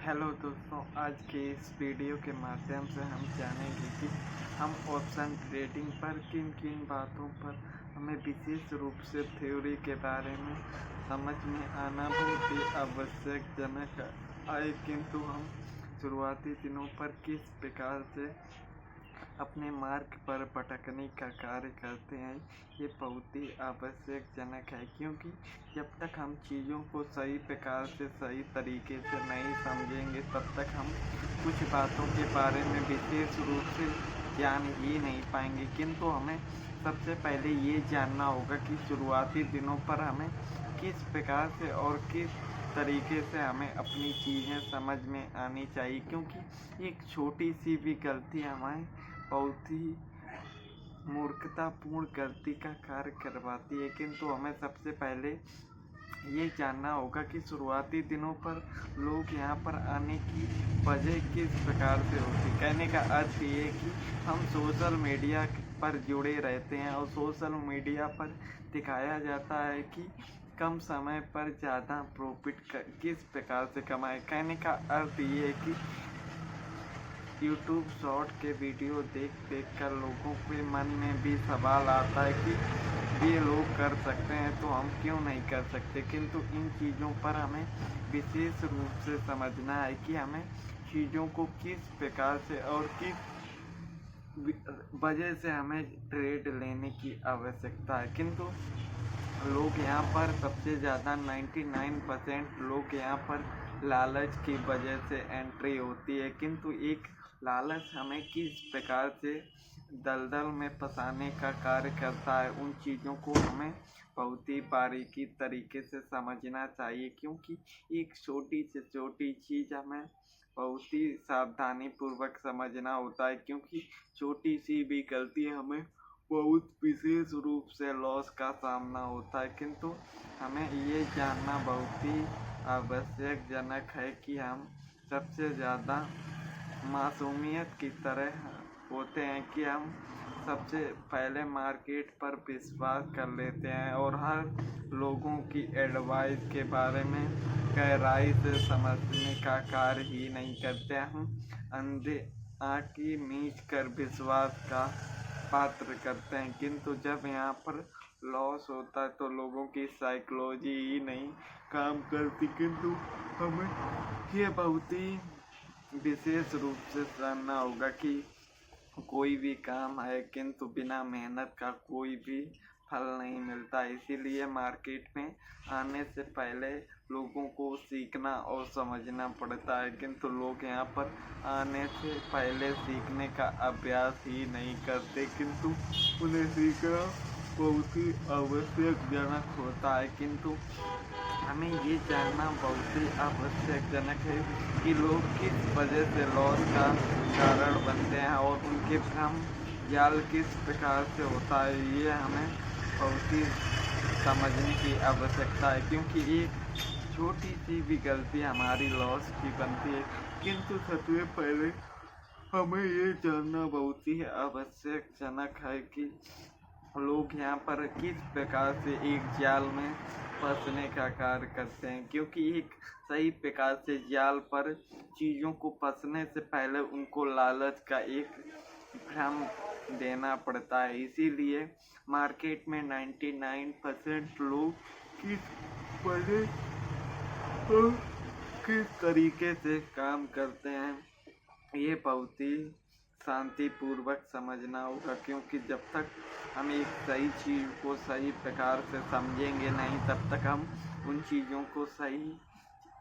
Hello दोस्तों, आज के इस वीडियो के माध्यम से हम जानेंगे कि हम ऑप्शन ट्रेडिंग पर किन किन बातों पर हमें विशेष रूप से थ्योरी के बारे में समझ में आना बहुत ही आवश्यकजनक है, किंतु हम शुरुआती दिनों पर किस प्रकार से अपने मार्ग पर भटकने का कार्य करते हैं। ये बहुत ही आवश्यकजनक है, क्योंकि जब तक हम चीज़ों को सही प्रकार से सही तरीके से नहीं समझेंगे तब तक हम कुछ बातों के बारे में विशेष रूप से जान ही नहीं पाएंगे। किंतु हमें सबसे पहले ये जानना होगा कि शुरुआती दिनों पर हमें किस प्रकार से और किस तरीके से हमें अपनी चीज़ें समझ में आनी चाहिए, क्योंकि एक छोटी सी भी गलती हमें बहुत ही मूर्खतापूर्ण गलती का कार्य करवाती है। किंतु हमें सबसे पहले ये जानना होगा कि शुरुआती दिनों पर लोग यहाँ पर आने की वजह किस प्रकार से होती। कहने का अर्थ ये है कि हम सोशल मीडिया पर जुड़े रहते हैं और सोशल मीडिया पर दिखाया जाता है कि कम समय पर ज़्यादा प्रॉफिट किस प्रकार से कमाए। कहने का अर्थ ये है कि यूट्यूब शॉर्ट के वीडियो देख कर लोगों के मन में भी सवाल आता है कि ये लोग कर सकते हैं तो हम क्यों नहीं कर सकते। किंतु इन चीज़ों पर हमें विशेष रूप से समझना है कि हमें चीज़ों को किस प्रकार से और किस वजह से हमें ट्रेड लेने की आवश्यकता है। किंतु लोग यहाँ पर सबसे ज़्यादा 99% लोग यहाँ पर लालच की वजह से एंट्री होती है। किंतु एक लालच हमें किस प्रकार से दलदल में फंसाने का कार्य करता है, उन चीज़ों को हमें बहुत ही बारीकी तरीके से समझना चाहिए, क्योंकि एक छोटी से छोटी चीज़ हमें बहुत ही सावधानी पूर्वक समझना होता है, क्योंकि छोटी सी भी गलती हमें बहुत विशेष रूप से लॉस का सामना होता है। किंतु हमें ये जानना बहुत ही आवश्यकजनक है कि हम सबसे ज़्यादा मासूमियत की तरह होते हैं कि हम सबसे पहले मार्केट पर विश्वास कर लेते हैं और हर लोगों की एडवाइस के बारे में गहराई से समझने का कार्य ही नहीं करते। हम अंधे आँखें मीच कर विश्वास का पात्र करते हैं। किंतु जब यहाँ पर लॉस होता है तो लोगों की साइकोलॉजी ही नहीं काम करती। किंतु हमें ये बहुत ही विशेष रूप से जानना होगा कि कोई भी काम है किंतु बिना मेहनत का कोई भी फल नहीं मिलता। इसीलिए मार्केट में आने से पहले लोगों को सीखना और समझना पड़ता है। किंतु लोग यहाँ पर आने से पहले सीखने का अभ्यास ही नहीं करते, किंतु उन्हें सीखना बहुत ही आवश्यकजनक होता है। किंतु हमें ये जानना बहुत ही आवश्यकजनक है कि लोग किस वजह से लॉस का कारण बनते हैं और उनके भ्रम जाल किस प्रकार से होता है। ये हमें बहुत ही समझने की आवश्यकता है, क्योंकि एक छोटी सी भी गलती हमारी लॉस की बनती है। किंतु सबसे पहले हमें ये जानना बहुत ही आवश्यकजनक है कि लोग यहाँ पर किस प्रकार से एक जाल में फंसने का कार्य करते हैं, क्योंकि एक सही प्रकार से जाल पर चीज़ों को फंसने से पहले उनको लालच का एक भ्रम देना पड़ता है। इसीलिए मार्केट में 99% लोग किस वजह और किस तरीके से काम करते हैं, ये बहुत ही शांतिपूर्वक समझना होगा। क्योंकि जब तक हम एक सही चीज़ को सही प्रकार से समझेंगे नहीं तब तक हम उन चीज़ों को सही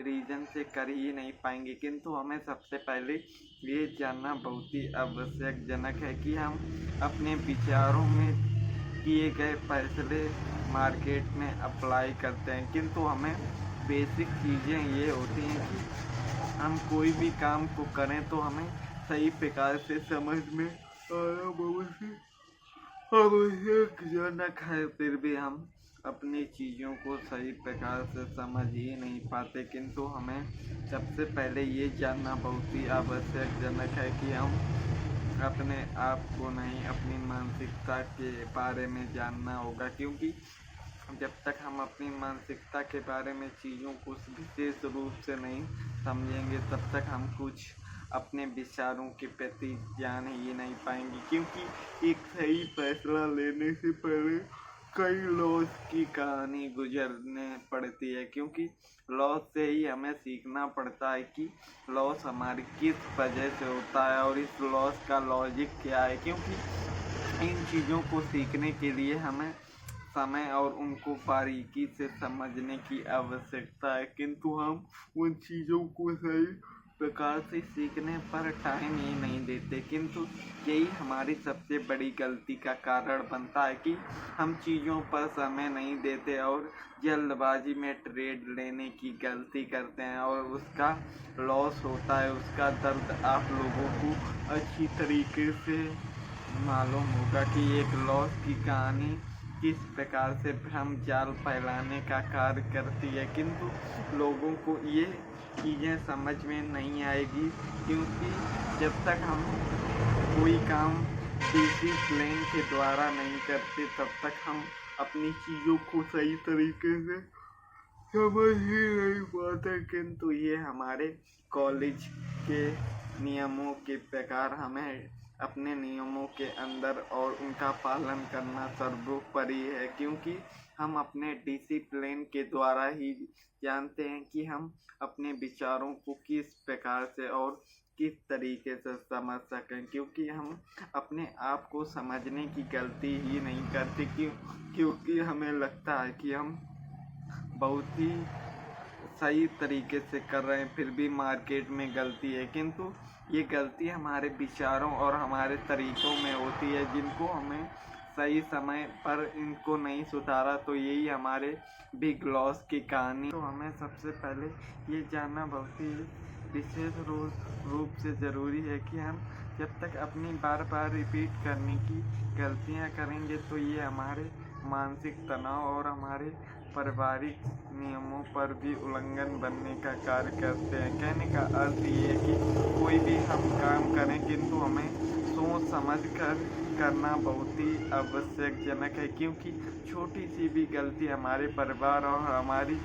रीज़न से कर ही नहीं पाएंगे। किंतु हमें सबसे पहले ये जानना बहुत ही आवश्यकजनक है कि हम अपने विचारों में किए गए फैसले मार्केट में अप्लाई करते हैं। किंतु हमें बेसिक चीज़ें ये होती हैं कि हम कोई भी काम को करें तो हमें सही प्रकार से समझ में आना बहुत ही आवश्यकजनक है। फिर भी हम अपनी चीज़ों को सही प्रकार से समझ ही नहीं पाते। किंतु हमें सबसे पहले ये जानना बहुत ही आवश्यकजनक है कि हम अपने आप को नहीं, अपनी मानसिकता के बारे में जानना होगा, क्योंकि जब तक हम अपनी मानसिकता के बारे में चीज़ों को विशेष रूप से नहीं समझेंगे तब तक हम कुछ अपने विचारों के प्रति जान ही नहीं पाएंगे, क्योंकि एक सही फैसला लेने से पहले कई लॉस की कहानी गुजरने पड़ती है, क्योंकि लॉस से ही हमें सीखना पड़ता है कि लॉस हमारी किस वजह से होता है और इस लॉस का लॉजिक क्या है, क्योंकि इन चीज़ों को सीखने के लिए हमें समय और उनको बारीकी से समझने की आवश्यकता है, किंतु हम उन चीज़ों को सही प्रकार से सीखने पर टाइम ही नहीं देते। किंतु यही हमारी सबसे बड़ी गलती का कारण बनता है कि हम चीज़ों पर समय नहीं देते और जल्दबाजी में ट्रेड लेने की गलती करते हैं और उसका लॉस होता है। उसका दर्द आप लोगों को अच्छी तरीके से मालूम होगा कि एक लॉस की कहानी किस प्रकार से भ्रम जाल फैलाने का कार्य करती है, किंतु लोगों को ये चीज़ें समझ में नहीं आएगी, क्योंकि जब तक हम कोई काम डिसिप्लिन के द्वारा नहीं करते तब तक हम अपनी चीज़ों को सही तरीके से समझ ही नहीं पाते। किंतु ये हमारे कॉलेज के नियमों के प्रकार हमें अपने नियमों के अंदर और उनका पालन करना सर्वोपरि है, क्योंकि हम अपने डिसिप्लिन के द्वारा ही जानते हैं कि हम अपने विचारों को किस प्रकार से और किस तरीके से समझ सकें, क्योंकि हम अपने आप को समझने की गलती ही नहीं करते, क्योंकि हमें लगता है कि हम बहुत ही सही तरीके से कर रहे हैं फिर भी मार्केट में गलती है, किंतु ये गलती हमारे विचारों और हमारे तरीक़ों में होती है, जिनको हमें सही समय पर इनको नहीं सुधारा तो यही हमारे बिग लॉस की कहानी। तो हमें सबसे पहले ये जानना बहुत ही विशेष रूप से ज़रूरी है कि हम जब तक अपनी बार बार रिपीट करने की गलतियां करेंगे तो ये हमारे मानसिक तनाव और हमारे पारिवारिक नियमों पर भी उल्लंघन बनने का कार्य करते हैं। कहने का अर्थ ये है कि कोई भी हम काम करें किंतु हमें सोच समझ कर करना बहुत ही आवश्यकजनक है, क्योंकि छोटी सी भी गलती हमारे परिवार और हमारी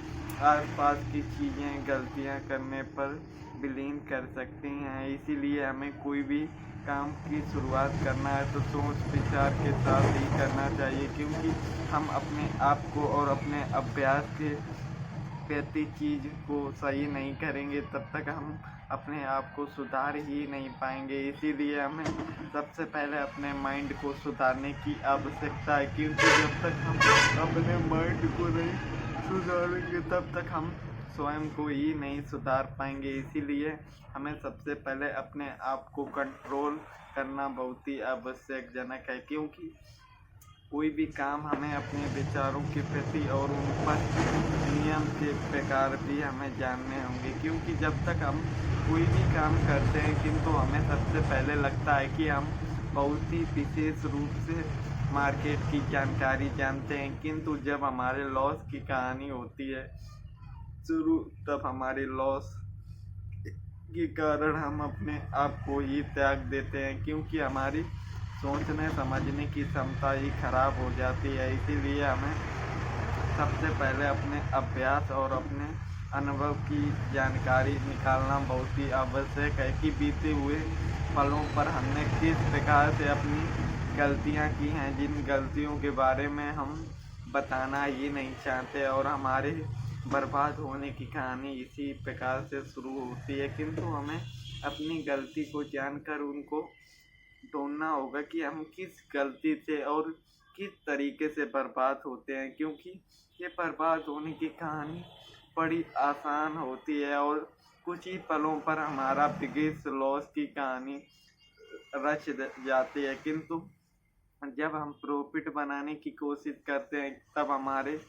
आसपास की चीज़ें गलतियां करने पर विलीन कर सकती हैं। इसीलिए हमें कोई भी काम की शुरुआत करना है तो सोच विचार के साथ ही करना चाहिए, क्योंकि हम अपने आप को और अपने अभ्यास के प्रति चीज़ को सही नहीं करेंगे तब तक हम अपने आप को सुधार ही नहीं पाएंगे। इसीलिए हमें सबसे पहले अपने माइंड को सुधारने की आवश्यकता है, क्योंकि जब तक हम अपने माइंड को नहीं सुधारेंगे तब तक हम स्वयं को ही नहीं सुधार पाएंगे। इसीलिए हमें सबसे पहले अपने आप को कंट्रोल करना बहुत ही आवश्यकजनक है, क्योंकि कोई भी काम हमें अपने विचारों के प्रति और उन पर नियम के प्रकार भी हमें जानने होंगे, क्योंकि जब तक हम कोई भी काम करते हैं किंतु हमें सबसे पहले लगता है कि हम बहुत ही विशेष रूप से मार्केट की जानकारी जानते हैं, किंतु जब हमारे लॉस की कहानी होती है शुरू तब हमारे लॉस के कारण हम अपने आप को ही त्याग देते हैं, क्योंकि हमारी सोचने समझने की क्षमता ही खराब हो जाती है। इसीलिए हमें सबसे पहले अपने अभ्यास और अपने अनुभव की जानकारी निकालना बहुत ही आवश्यक है कि बीते हुए पलों पर हमने किस प्रकार से अपनी गलतियां की हैं, जिन गलतियों के बारे में हम बताना ही नहीं चाहते और हमारे बर्बाद होने की कहानी इसी प्रकार से शुरू होती है। किंतु हमें अपनी गलती को जानकर उनको ढूंढना होगा कि हम किस गलती से और किस तरीके से बर्बाद होते हैं, क्योंकि ये बर्बाद होने की कहानी बड़ी आसान होती है और कुछ ही पलों पर हमारा बिगेस्ट लॉस की कहानी रच जाती है। किंतु जब हम प्रॉफिट बनाने की कोशिश करते हैं तब हमारे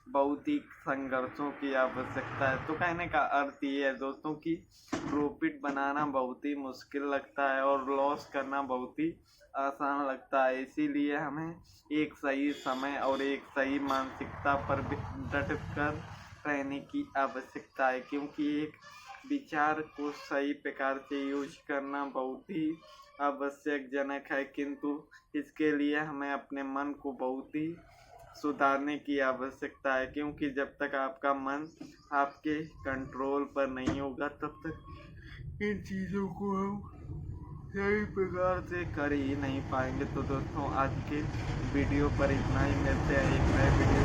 बहुत ही संघर्षों की आवश्यकता है। तो कहने का अर्थ ये है दोस्तों कि प्रॉफिट बनाना बहुत ही मुश्किल लगता है और लॉस करना बहुत ही आसान लगता है। इसीलिए हमें एक सही समय और एक सही मानसिकता पर डट कर रहने की आवश्यकता है, क्योंकि एक विचार को सही प्रकार से यूज करना बहुत ही आवश्यकजनक है, किंतु इसके लिए हमें अपने मन को बहुत ही सुधारने की आवश्यकता है, क्योंकि जब तक आपका मन आपके कंट्रोल पर नहीं होगा तब तक इन चीज़ों को हम सही प्रकार से कर ही नहीं पाएंगे। तो दोस्तों आज के वीडियो पर इतना ही, मिलते हैं एक नए वीडियो